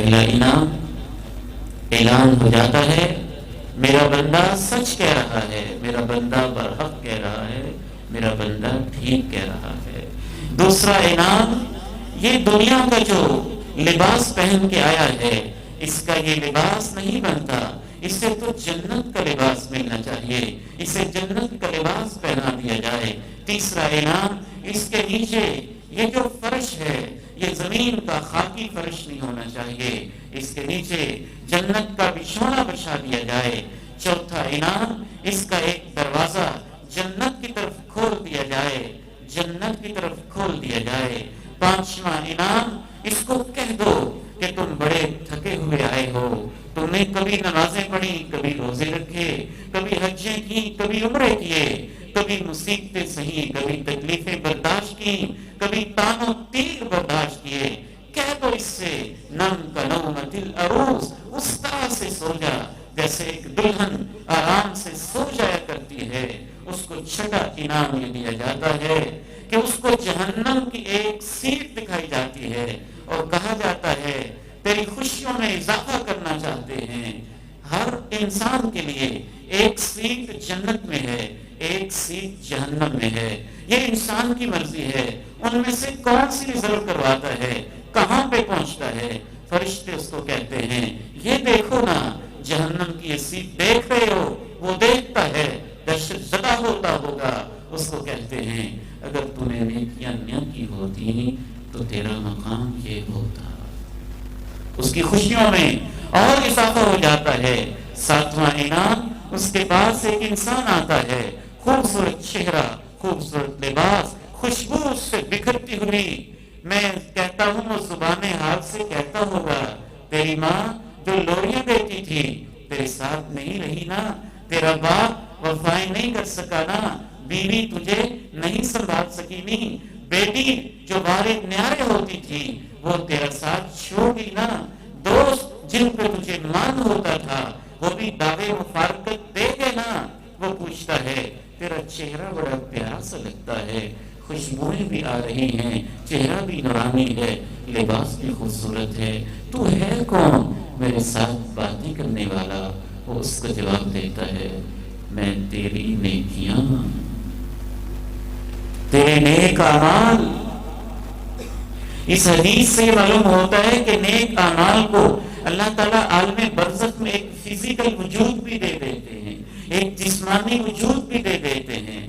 پہلا انعام اعلان ہو جاتا ہے، میرا بندہ سچ کہہ رہا ہے، میرا بندہ برحق کہہ رہا ہے، میرا بندہ ٹھیک کہہ رہا ہے۔ دوسرا انعام، یہ دنیا کا جو لباس پہن کے آیا ہے اس کا یہ لباس نہیں بنتا، اسے تو جنت کا لباس ملنا چاہیے، اسے جنت کا لباس پہنا دیا جائے۔ تیسرا انعام، اس کے نیچے یہ جو فرش ہے یہ زمین کا خاکی فرش نہیں ہونا چاہیے، اس کے نیچے جنت کا بچھونا بچھا دیا جائے۔ چوتھا انعام، اس کا ایک دروازہ جنت کی طرف کھول دیا جائے، جنت کی طرف کھول دیا جائے۔ پانچواں انعام، اس کو کہہ دو کہ تم بڑے تھکے ہوئے آئے ہو، تم نے کبھی نمازیں پڑھی، کبھی روزے رکھے، کبھی حجیں کی، کبھی عمرے کیے، کبھی مصیبتیں سہی، کبھی تکلیفیں برداشت کی، کبھی تان و تیر برداشت کیے۔ کہہ دو اس سے نم کا نومت العروس، اس طرح سے سو جا جیسے ایک دلہن آرام سے سو جایا کرتی ہے۔ اس کو چھٹا انعام یہ دیا جاتا ہے کہ اس کو جہنم کی ایک سیٹ دکھائی جاتی ہے اور کہا جاتا ہے تیری خوشیوں میں اضافہ کرنا چاہتے ہیں۔ ہر انسان کے لیے ایک سیٹ جنت میں ہے، ایک سیٹ جہنم میں ہے، یہ انسان کی مرضی ہے، ان میں سے کون سی ریزرو کرواتا ہے، کہاں پہ پہنچتا ہے۔ فرشتے اس کو کہتے ہیں یہ دیکھو نا، جہنم کی یہ سیٹ دیکھ رہے ہو، وہ دیکھتا ہے، دہشت زدہ ہوتا ہوگا، اس کو کہتے ہیں اگر تو نے نیکیاں نہ کی ہوتی تو تیرا مقام یہ ہوتا۔ اس کی خوشیوں میں اور اضافہ ہو جاتا ہے۔ ساتواں انعام، اس کے پاس ایک انسان آتا ہے، خوبصورت چہرہ، خوبصورت لباس، خوشبو اس سے بکھرتی ہوئی۔ میں کہتا ہوں وہ زبان حال سے کہتا ہوگا تیری ماں جو لوریاں دیتی تھی تیرے ساتھ نہیں رہی نا، تیرا باپ وفائیں نہیں کر سکا نا، بیوی تجھے نہیں سنبھال سکی نہیں، بیٹی جو بارے نیارے ہوتی تھی وہ تیرا ساتھ چھوڑ گئی نا، دوست جن پہ تجھے مان ہوتا تھا وہ بھی دعوے مفارقت دے گئے نا۔ وہ پوچھتا ہے تیرا چہرہ بڑا پیارا سا لگتا ہے، خوشبوئیں بھی آ رہی ہیں، چہرہ بھی نورانی ہے، لباس بھی خوبصورت ہے، تو ہے کون میرے ساتھ باتیں کرنے والا؟ وہ اس کو جواب دیتا ہے میں تیری نیکیاں، تیرے نیک اعمال۔ اس حدیث سے معلوم ہوتا ہے کہ نیک اعمال کو اللہ تعالیٰ عالم برزخ میں ایک فزیکل وجود بھی دے دیتے ہیں، ایک جسمانی وجود بھی دے دیتے ہیں۔